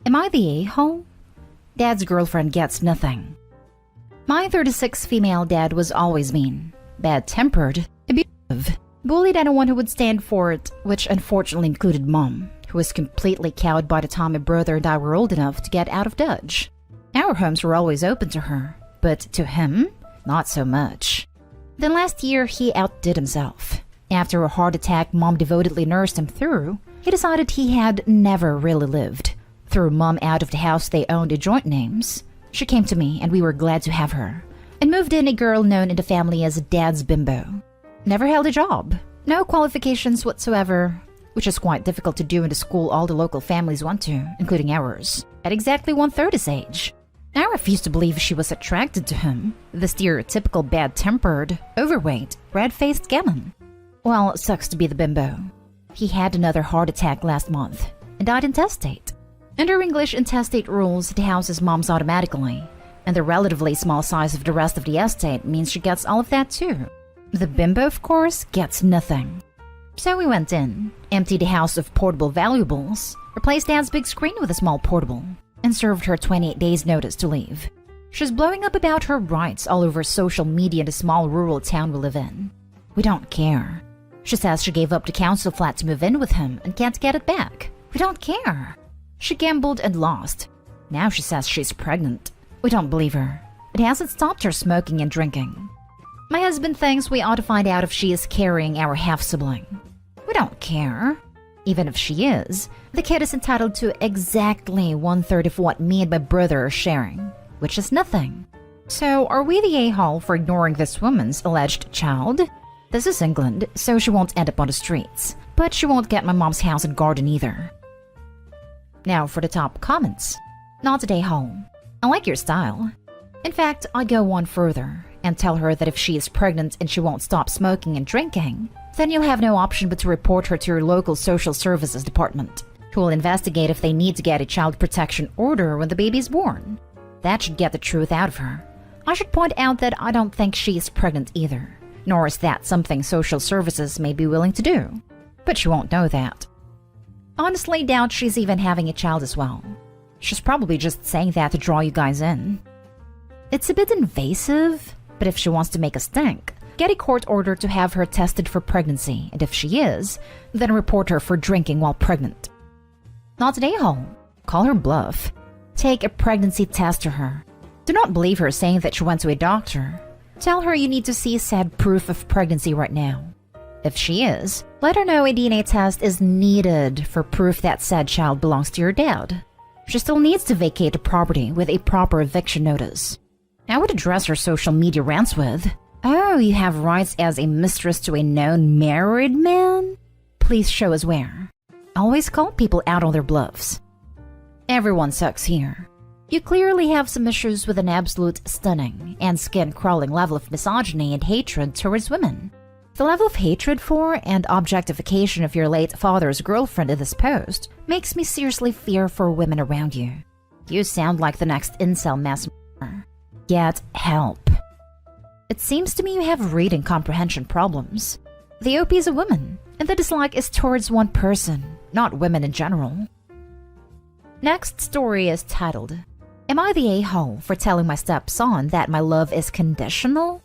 Am I the a-hole? Dad's girlfriend gets nothing. My 36 female dad was always mean, bad-tempered, abusive, bullied anyone who would stand for it, which unfortunately included Mom, who was completely cowed by the time my brother and I were old enough to get out of Dodge. Our homes were always open to her, but to him, not so much. Then last year, he outdid himself. After a heart attack Mom devotedly nursed him through, he decided he had never really lived. Threw Mom out of the house they owned in joint names. She came to me and we were glad to have her, and moved in a girl known in the family as Dad's bimbo. Never held a job, no qualifications whatsoever, which is quite difficult to do in the school all the local families went to, including ours, at exactly 1/3 his age. I refused to believe she was attracted to him, the stereotypical bad-tempered, overweight, red-faced gammon. Well, it sucks to be the bimbo. He had another heart attack last month and died intestate. Under English intestate rules, the house is Mom's automatically, and the relatively small size of the rest of the estate means she gets all of that too. The bimbo, of course, gets nothing. So we went in, emptied the house of portable valuables, replaced Dad's big screen with a small portable, and served her 28 days notice to leave. She's blowing up about her rights all over social media in the small rural town we live in. We don't care. She says she gave up the council flat to move in with him and can't get it back. We don't care. She gambled and lost. Now she says she's pregnant. We don't believe her. It hasn't stopped her smoking and drinking. My husband thinks we ought to find out if she is carrying our half-sibling. We don't care. Even if she is, the kid is entitled to exactly 1/3 of what me and my brother are sharing, which is nothing. So are we the a-hole for ignoring this woman's alleged child? This is England, so she won't end up on the streets, but she won't get my mom's house and garden either. Now for the top comments. Not a a-hole. I like your style. In fact, I go one further and tell her that if she is pregnant and she won't stop smoking and drinking, then you'll have no option but to report her to your local social services department, who will investigate if they need to get a child protection order when the baby is born. That should get the truth out of her. I should point out that I don't think she is pregnant either, nor is that something social services may be willing to do. But she won't know that. Honestly, doubt she's even having a child as well. She's probably just saying that to draw you guys in. It's a bit invasive, but if she wants to make a stink, get a court order to have her tested for pregnancy, and if she is, then report her for drinking while pregnant. Not an a-hole. Call her bluff. Take a pregnancy test to her. Do not believe her saying that she went to a doctor. Tell her you need to see said proof of pregnancy right now. If she is, let her know a DNA test is needed for proof that said child belongs to your dad. She still needs to vacate the property with a proper eviction notice. I would address her social media rants with, "Oh, you have rights as a mistress to a known married man? Please show us where." Always call people out on their bluffs. Everyone sucks here. You clearly have some issues with an absolute stunning and skin-crawling level of misogyny and hatred towards women. The level of hatred for and objectification of your late father's girlfriend in this post makes me seriously fear for women around you. You sound like the next incel mass murderer. Get help. It seems to me you have reading comprehension problems. The OP is a woman, and the dislike is towards one person, not women in general. Next story is titled, "Am I the a-hole for telling my stepson that my love is conditional?"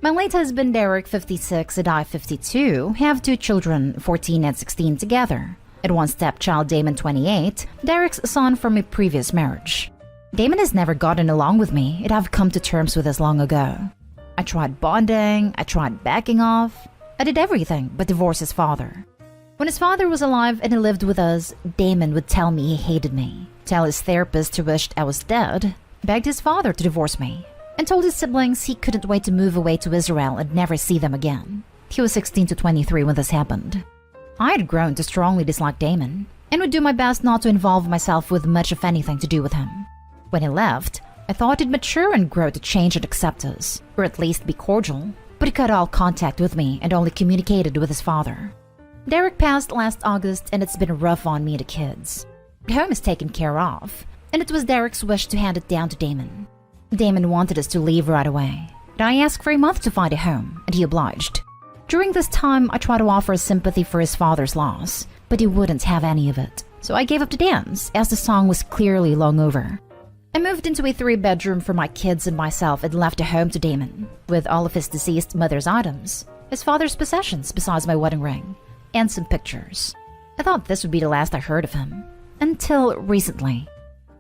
My late husband Derek, 56, and I, 52, have 2 children, 14 and 16 together, and one stepchild, Damon, 28, Derek's son from a previous marriage. Damon has never gotten along with me, and I've come to terms with this long ago. I tried bonding, I tried backing off, I did everything but divorce his father. When his father was alive and he lived with us, Damon would tell me he hated me, tell his therapist he wished I was dead, begged his father to divorce me, and told his siblings he couldn't wait to move away to Israel and never see them again. He was 16 to 23 when this happened. I had grown to strongly dislike Damon, and would do my best not to involve myself with much of anything to do with him. When he left, I thought he'd mature and grow to change and accept us, or at least be cordial, but he cut all contact with me and only communicated with his father. Derek passed last August, and it's been rough on me and the kids. The home is taken care of, and it was Derek's wish to hand it down to Damon. Damon wanted us to leave right away, and I asked for a month to find a home, and he obliged. During this time, I tried to offer sympathy for his father's loss, but he wouldn't have any of it. so I gave up the dance as the song was clearly long over. I moved into a 3-bedroom for my kids and myself and left a home to Damon, with all of his deceased mother's items, his father's possessions besides my wedding ring, and some pictures. I thought this would be the last I heard of him. Until recently.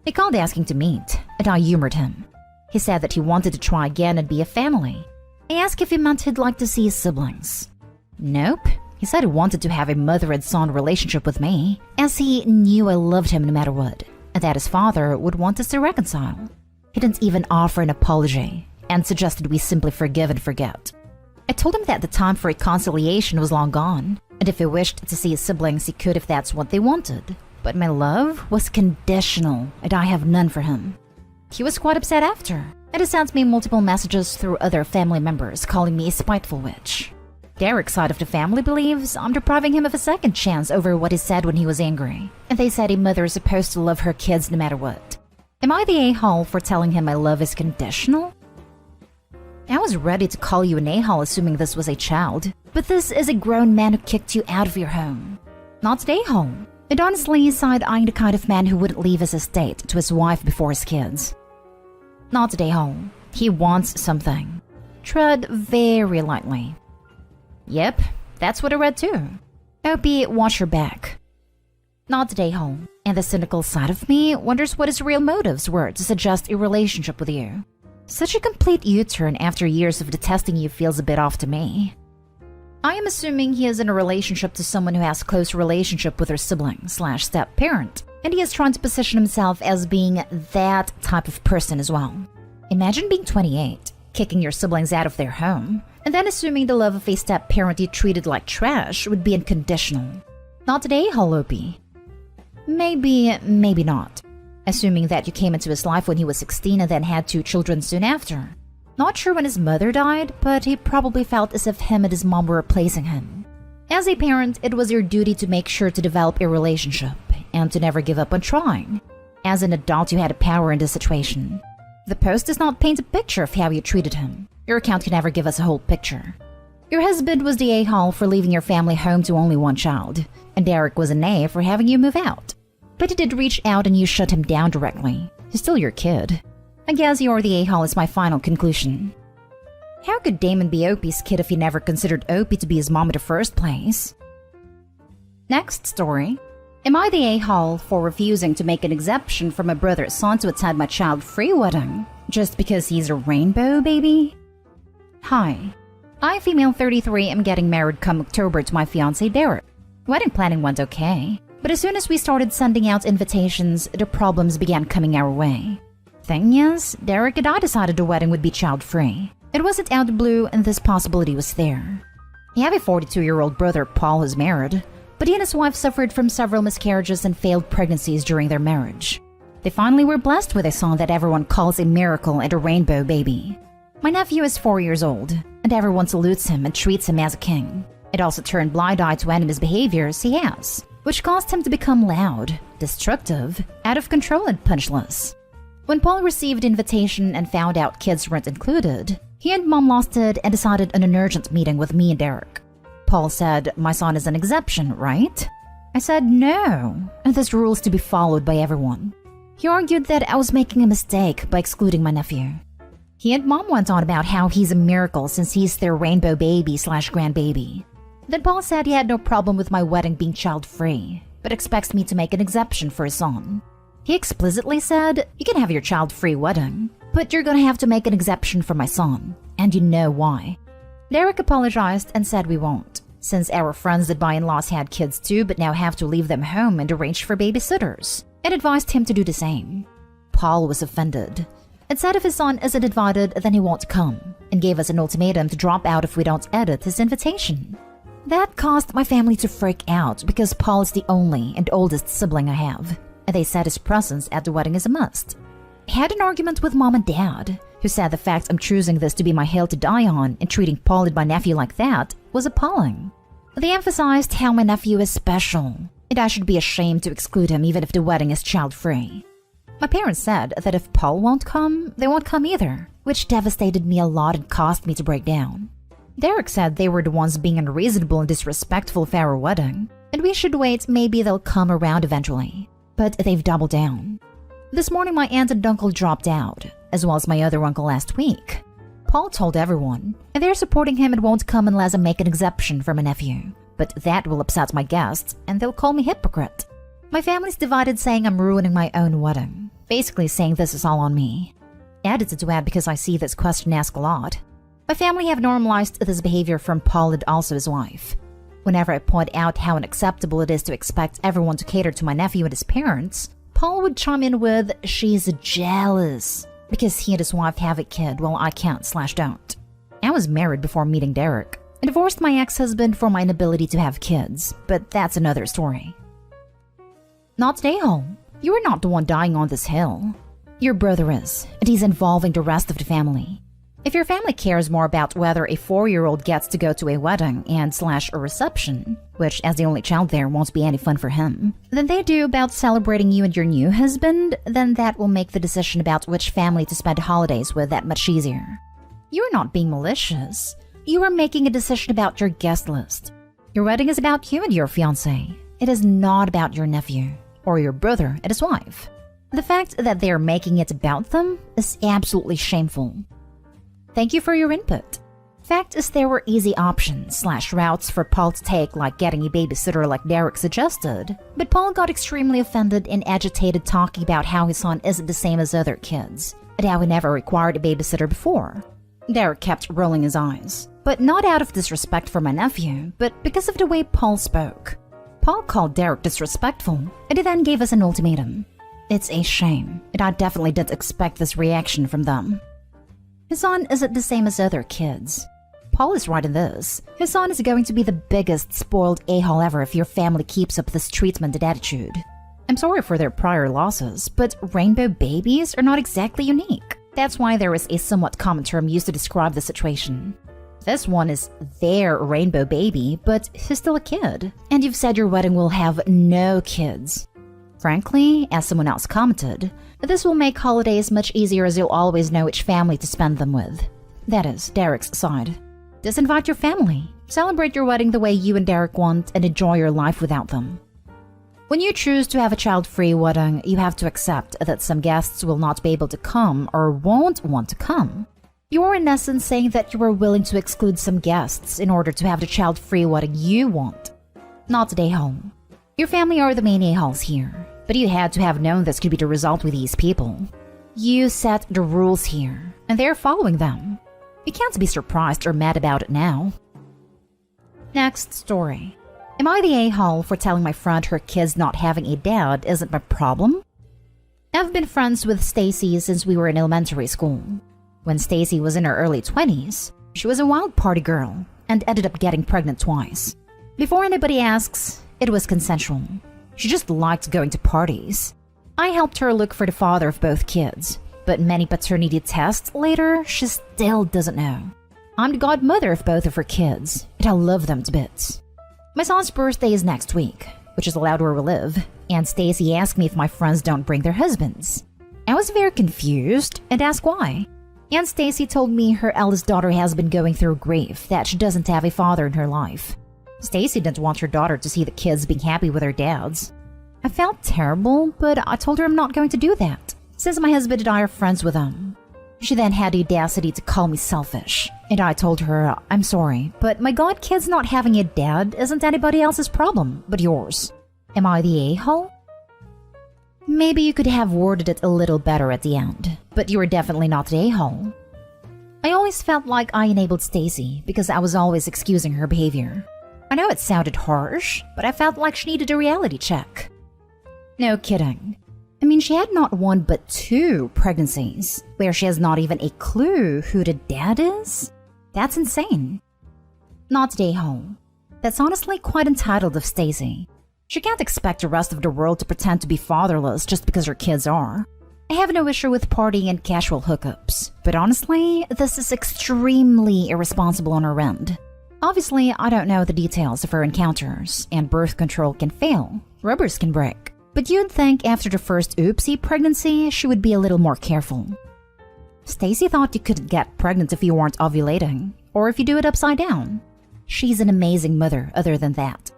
He called asking to meet, and I humored him. He said that he wanted to try again and be a family. I asked if he meant he'd like to see his siblings. Nope. He said he wanted to have a mother and son relationship with me, as he knew I loved him no matter what, and that his father would want us to reconcile. He didn't even offer an apology, and suggested we simply forgive and forget. I told him that the time for reconciliation was long gone, and if he wished to see his siblings, he could if that's what they wanted. But my love was conditional, and I have none for him. He was quite upset after, and he sent me multiple messages through other family members calling me a spiteful witch. Derek's side of the family believes I'm depriving him of a second chance over what he said when he was angry, and they said a mother is supposed to love her kids no matter what. Am I the a-hole for telling him my love is conditional? I was ready to call you an a-hole assuming this was a child, but this is a grown man who kicked you out of your home. Not an a-hole. And honestly, side-eyeing the kind of man who wouldn't leave his estate to his wife before his kids. Not an a-hole. He wants something. Tread very lightly. Yep, that's what I read too. Opie, watch your back. Not an a-hole. And the cynical side of me wonders what his real motives were to suggest a relationship with you. Such a complete U-turn after years of detesting you feels a bit off to me. I am assuming he is in a relationship to someone who has a close relationship with her sibling/step-parent, and he is trying to position himself as being that type of person as well. Imagine being 28, kicking your siblings out of their home, and then assuming the love of a step-parent you treated like trash would be unconditional. Not today, Opie. Maybe not. Assuming that you came into his life when he was 16 and then had 2 children soon after. Not sure when his mother died, but he probably felt as if him and his mom were replacing him. As a parent, it was your duty to make sure to develop a relationship and to never give up on trying. As an adult, you had a power in this situation. The post does not paint a picture of how you treated him. Your account can never give us a whole picture. Your husband was the a-hole for leaving your family home to only one child, and Derek was an A for having you move out. But he did reach out and you shut him down directly. He's still your kid. I guess you're the a-hole is my final conclusion. How could Damon be Opie's kid if he never considered Opie to be his mom in the first place? Next story. Am I the a-hole for refusing to make an exception for my brother's son to attend my child-free wedding just because he's a rainbow baby? Hi. I, female 33, am getting married come October to my fiancé Derek. Wedding planning went okay, but as soon as we started sending out invitations, the problems began coming our way. Thing is, Derek and I decided the wedding would be child-free. It wasn't out of the blue, and this possibility was there. I have a 42-year-old brother, Paul, who's married, but he and his wife suffered from several miscarriages and failed pregnancies during their marriage. They finally were blessed with a son that everyone calls a miracle and a rainbow baby. My nephew is 4 years old, and everyone salutes him and treats him as a king. It also turned blind eye to any misbehaviors he has, which caused him to become loud, destructive, out of control, and punchless. When Paul received invitation and found out kids weren't included, he and Mom lost it and decided on an urgent meeting with me and Derek. Paul said, "My son is an exception, right?" I said, "No, and this rule is to be followed by everyone." He argued that I was making a mistake by excluding my nephew. He and Mom went on about how he's a miracle since he's their rainbow baby/grandbaby. Then Paul said he had no problem with my wedding being child-free, but expects me to make an exception for his son. He explicitly said, "You can have your child-free wedding, but you're gonna have to make an exception for my son, and you know why." Derek apologized and said we won't, since our friends that by-in-laws had kids too but now have to leave them home and arrange for babysitters, and advised him to do the same. Paul was offended, and said if his son isn't invited then he won't come, and gave us an ultimatum to drop out if we don't edit his invitation. That caused my family to freak out because Paul is the only and oldest sibling I have, and they said his presence at the wedding is a must. I had an argument with Mom and Dad, who said the fact I'm choosing this to be my hill to die on and treating Paul and my nephew like that was appalling. They emphasized how my nephew is special, and I should be ashamed to exclude him even if the wedding is child-free. My parents said that if Paul won't come, they won't come either, which devastated me a lot and caused me to break down. Derek said they were the ones being unreasonable and disrespectful of our wedding, and we should wait, maybe they'll come around eventually. But they've doubled down. This morning my aunt and uncle dropped out, as well as my other uncle last week. Paul told everyone, and they're supporting him and won't come unless I make an exception for my nephew. But that will upset my guests, and they'll call me hypocrite. My family's divided, saying I'm ruining my own wedding, basically saying this is all on me. Added to add because I see this question asked a lot. My family have normalized this behavior from Paul and also his wife. Whenever I point out how unacceptable it is to expect everyone to cater to my nephew and his parents, Paul would chime in with, "She's jealous," because he and his wife have a kid while I can't/don't. I was married before meeting Derek, and divorced my ex-husband for my inability to have kids, but that's another story. Not today, home. You are not the one dying on this hill. Your brother is, and he's involving the rest of the family. If your family cares more about whether a 4-year-old gets to go to a wedding and/a reception, which as the only child there won't be any fun for him, than they do about celebrating you and your new husband, then that will make the decision about which family to spend holidays with that much easier. You are not being malicious. You are making a decision about your guest list. Your wedding is about you and your fiancé. It is not about your nephew, or your brother and his wife. The fact that they are making it about them is absolutely shameful. Thank you for your input. Fact is, there were easy options/routes for Paul to take, like getting a babysitter like Derek suggested, but Paul got extremely offended and agitated, talking about how his son isn't the same as other kids, and how he never required a babysitter before. Derek kept rolling his eyes, but not out of disrespect for my nephew, but because of the way Paul spoke. Paul called Derek disrespectful, and he then gave us an ultimatum. It's a shame, and I definitely didn't expect this reaction from them. His son isn't the same as other kids. Paul is right in this. His son is going to be the biggest spoiled a-hole ever if your family keeps up this treatment and attitude. I'm sorry for their prior losses, but rainbow babies are not exactly unique. That's why there is a somewhat common term used to describe the situation. This one is their rainbow baby, but he's still a kid. And you've said your wedding will have no kids. Frankly, as someone else commented, this will make holidays much easier as you'll always know which family to spend them with. That is, Derek's side. Just invite your family. Celebrate your wedding the way you and Derek want and enjoy your life without them. When you choose to have a child-free wedding, you have to accept that some guests will not be able to come or won't want to come. You are in essence saying that you are willing to exclude some guests in order to have the child-free wedding you want. Not today, home. Your family are the main a-holes here, but you had to have known this could be the result with these people. You set the rules here, and they're following them. You can't be surprised or mad about it now. Next story. Am I the a-hole for telling my friend her kids not having a dad isn't my problem? I've been friends with Stacy since we were in elementary school. When Stacy was in her early 20s, she was a wild party girl and ended up getting pregnant twice. Before anybody asks, it was consensual. She just liked going to parties. I helped her look for the father of both kids, but many paternity tests later, she still doesn't know. I'm the godmother of both of her kids, and I love them to bits. My son's birthday is next week, which is allowed where we live, and Stacy asked me if my friends don't bring their husbands. I was very confused and asked why. And Stacy told me her eldest daughter has been going through grief that she doesn't have a father in her life. Stacy didn't want her daughter to see the kids being happy with their dads. I felt terrible, but I told her I'm not going to do that, since my husband and I are friends with them. She then had the audacity to call me selfish, and I told her, I'm sorry, but my god kid's not having a dad isn't anybody else's problem but yours. Am I the a-hole? Maybe you could have worded it a little better at the end, but you were definitely not the a-hole. I always felt like I enabled Stacy because I was always excusing her behavior. I know it sounded harsh, but I felt like she needed a reality check. No kidding. I mean, she had not one but 2 pregnancies, where she has not even a clue who the dad is? That's insane. Not the a-hole. That's honestly quite entitled of Stacy. She can't expect the rest of the world to pretend to be fatherless just because her kids are. I have no issue with partying and casual hookups, but honestly, this is extremely irresponsible on her end. Obviously, I don't know the details of her encounters, and birth control can fail, rubbers can break. But you'd think after the first oopsie pregnancy, she would be a little more careful. Stacy thought you couldn't get pregnant if you weren't ovulating, or if you do it upside down. She's an amazing mother other than that.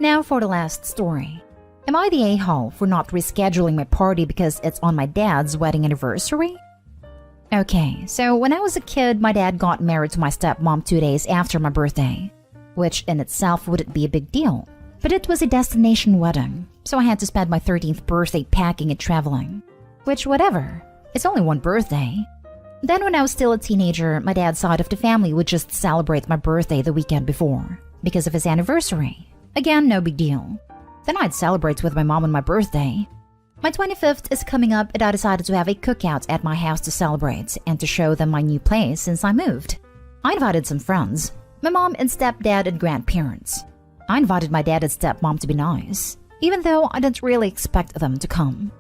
Now for the last story. Am I the a-hole for not rescheduling my party because it's on my dad's wedding anniversary? Okay, so when I was a kid, my dad got married to my stepmom 2 days after my birthday, which in itself wouldn't be a big deal. But it was a destination wedding, so I had to spend my 13th birthday packing and traveling. Which, whatever. It's only one birthday. Then when I was still a teenager, my dad's side of the family would just celebrate my birthday the weekend before, because of his anniversary. Again, no big deal. Then I'd celebrate with my mom on my birthday. My 25th is coming up and I decided to have a cookout at my house to celebrate and to show them my new place since I moved. I invited some friends, my mom and stepdad and grandparents. I invited my dad and stepmom to be nice, even though I didn't really expect them to come.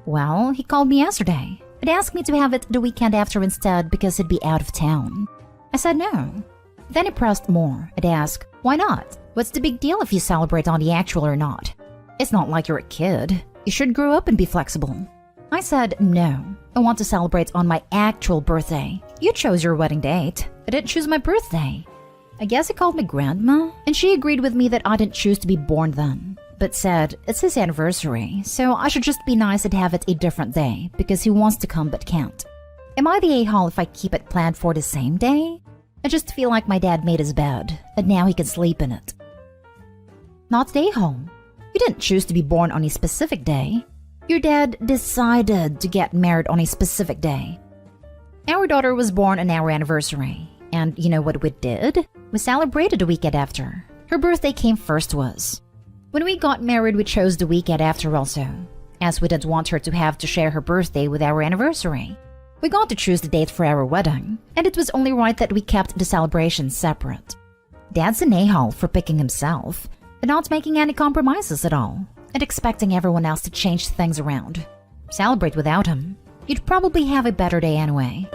Well, he called me yesterday and asked me to have it the weekend after instead because he'd be out of town. I said no. Then he pressed more and asked, why not? What's the big deal if you celebrate on the actual or not? It's not like you're a kid. You should grow up and be flexible. I said no. I want to celebrate on my actual birthday. You chose your wedding date. I didn't choose my birthday. I guess he called me grandma, and she agreed with me that I didn't choose to be born then, but said it's his anniversary, so I should just be nice and have it a different day because he wants to come but can't. Am I the a-hole if I keep it planned for the same day? I just feel like my dad made his bed, and now he can sleep in it. Not the a-hole. You didn't choose to be born on a specific day. Your dad decided to get married on a specific day. Our daughter was born on our anniversary, and you know what we did? We celebrated a weekend after. Her birthday came first to us. When we got married, we chose the weekend after also, as we didn't want her to have to share her birthday with our anniversary. We got to choose the date for our wedding, and it was only right that we kept the celebrations separate. Dad's an a-hole for picking himself, and not making any compromises at all, and expecting everyone else to change things around. Celebrate without him. You'd probably have a better day anyway.